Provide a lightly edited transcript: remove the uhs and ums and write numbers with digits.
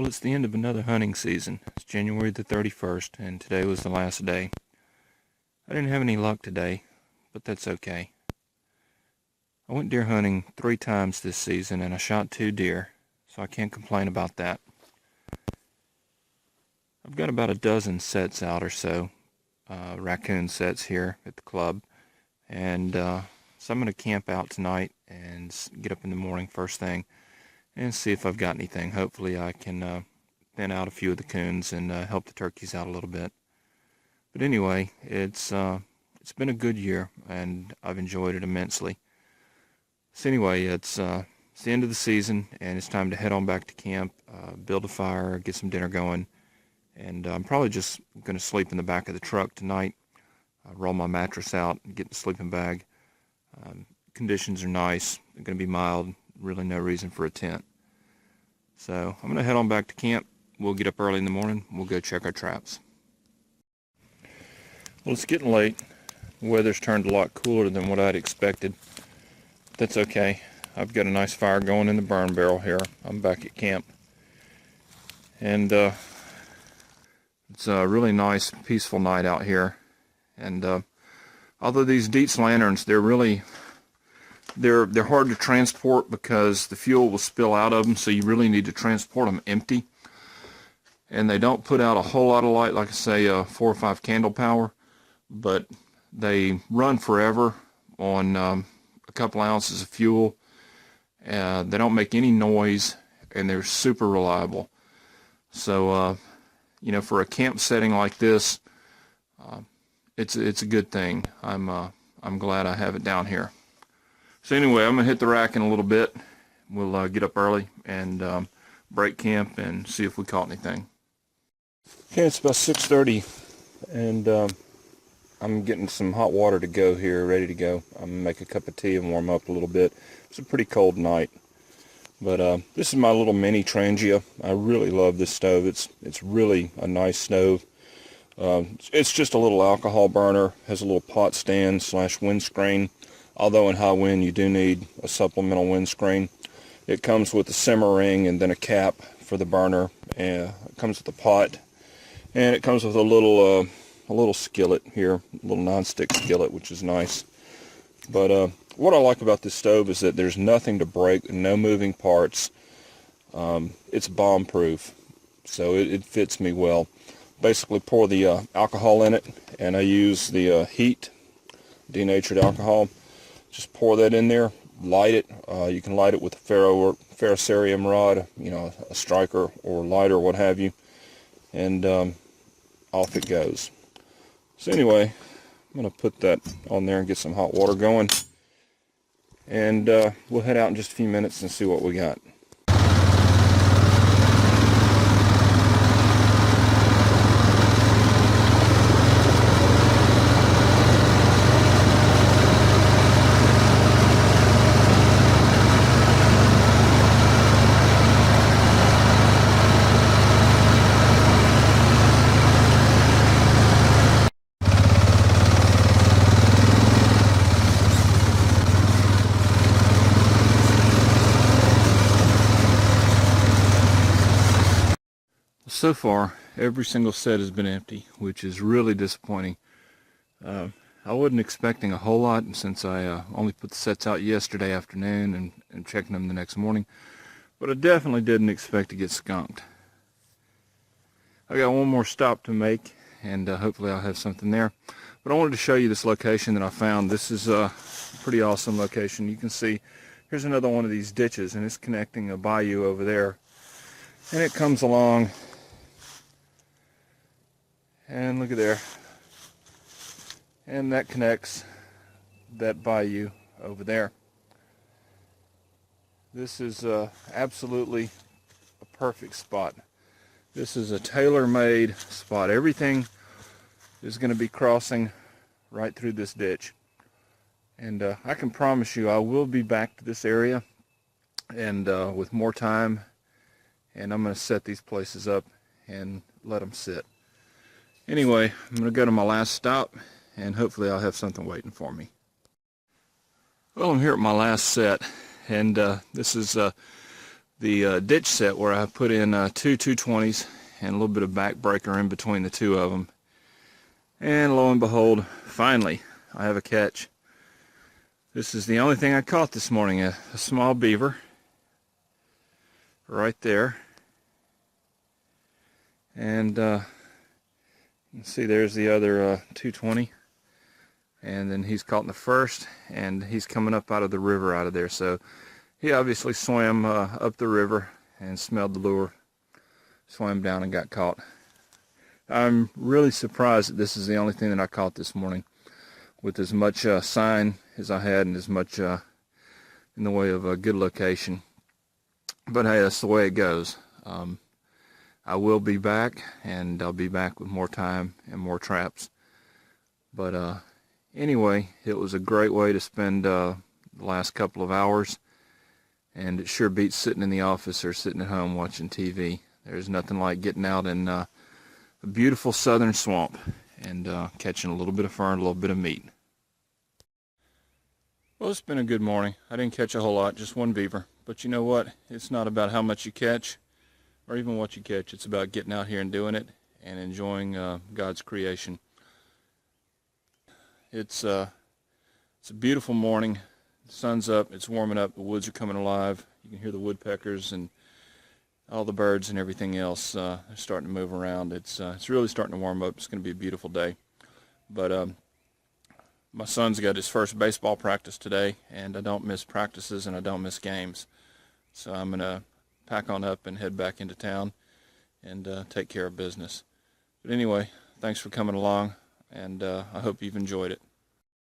Well, it's the end of another hunting season. It's January the 31st, and today was the last day. I didn't have any luck today, but that's okay. I went deer hunting 3 times this season, and I shot 2 deer, so I can't complain about that. I've got about a dozen sets out or so, raccoon sets here at the club, and so I'm going to camp out tonight and get up in the morning first thing and see if I've got anything. Hopefully I can thin out a few of the coons and help the turkeys out a little bit. But anyway, it's been a good year, and I've enjoyed it immensely. So anyway, it's the end of the season, and it's time to head on back to camp, build a fire, get some dinner going, and I'm probably just going to sleep in the back of the truck tonight, roll my mattress out, and get the sleeping bag. Conditions are nice, they're going to be mild, really no reason for a tent. So I'm going to head on back to camp. We'll get up early in the morning, we'll go check our traps. Well, it's getting late. The weather's turned a lot cooler than what I'd expected. That's okay. I've got a nice fire going in the burn barrel here. I'm back at camp. And it's a really nice, peaceful night out here. And although these Dietz lanterns, they're hard to transport because the fuel will spill out of them, so you really need to transport them empty. And they don't put out a whole lot of light, like I say, 4 or 5 candle power, but they run forever on a couple ounces of fuel. They don't make any noise, and they're super reliable. So, you know, for a camp setting like this, it's a good thing. I'm glad I have it down here. So anyway, I'm gonna hit the rack in a little bit. We'll get up early and break camp and see if we caught anything. Okay, it's about 6:30, and I'm getting some hot water to go here, ready to go. I'm gonna make a cup of tea and warm up a little bit. It's a pretty cold night, but this is my little mini Trangia. I really love this stove. It's really a nice stove. It's just a little alcohol burner. Has a little pot stand / windscreen. Although in high wind you do need a supplemental windscreen. It comes with a simmer ring and then a cap for the burner. And it comes with a pot, and it comes with a little skillet here, a little non-stick skillet, which is nice. But what I like about this stove is that there's nothing to break, no moving parts. It's bomb-proof, so it fits me well. Basically pour the alcohol in it, and I use the heat, denatured alcohol. Just pour that in there, light it. You can light it with a ferrocerium rod, you know, a striker or lighter, what have you, and off it goes. So anyway, I'm going to put that on there and get some hot water going, and we'll head out in just a few minutes and see what we got. So far, every single set has been empty, which is really disappointing. I wasn't expecting a whole lot, and since I only put the sets out yesterday afternoon and checking them the next morning, but I definitely didn't expect to get skunked. I got one more stop to make, and hopefully I'll have something there. But I wanted to show you this location that I found. This is a pretty awesome location. You can see here's another one of these ditches, and it's connecting a bayou over there, and it comes along. And look at there, and that connects that bayou over there. This is absolutely a perfect spot. This is a tailor-made spot. Everything is going to be crossing right through this ditch, and I can promise you I will be back to this area and with more time, and I'm going to set these places up and let them sit. Anyway, I'm going to go to my last stop, and hopefully I'll have something waiting for me. Well, I'm here at my last set, and this is the ditch set where I put in two 220s and a little bit of backbreaker in between the two of them. And lo and behold, finally, I have a catch. This is the only thing I caught this morning, a small beaver right there. And you can see there's the other 220. And then he's caught in the first, and he's coming up out of the river out of there. So he obviously swam up the river and smelled the lure, swam down and got caught. I'm really surprised that this is the only thing that I caught this morning, with as much sign as I had and as much in the way of a good location. But hey, that's the way it goes. I will be back, and I'll be back with more time and more traps. But anyway, it was a great way to spend the last couple of hours, and it sure beats sitting in the office or sitting at home watching TV. There's nothing like getting out in a beautiful southern swamp and catching a little bit of fern, a little bit of meat. Well, it's been a good morning. I didn't catch a whole lot, just one beaver. But you know what? It's not about how much you catch or even what you catch. It's about getting out here and doing it and enjoying God's creation. It's a beautiful morning. The sun's up, it's warming up, the woods are coming alive. You can hear the woodpeckers and all the birds and everything else. They're starting to move around. It's really starting to warm up. It's going to be a beautiful day. But my son's got his first baseball practice today, and I don't miss practices and I don't miss games. So I'm going to pack on up and head back into town and take care of business. But anyway, thanks for coming along, and I hope you've enjoyed it.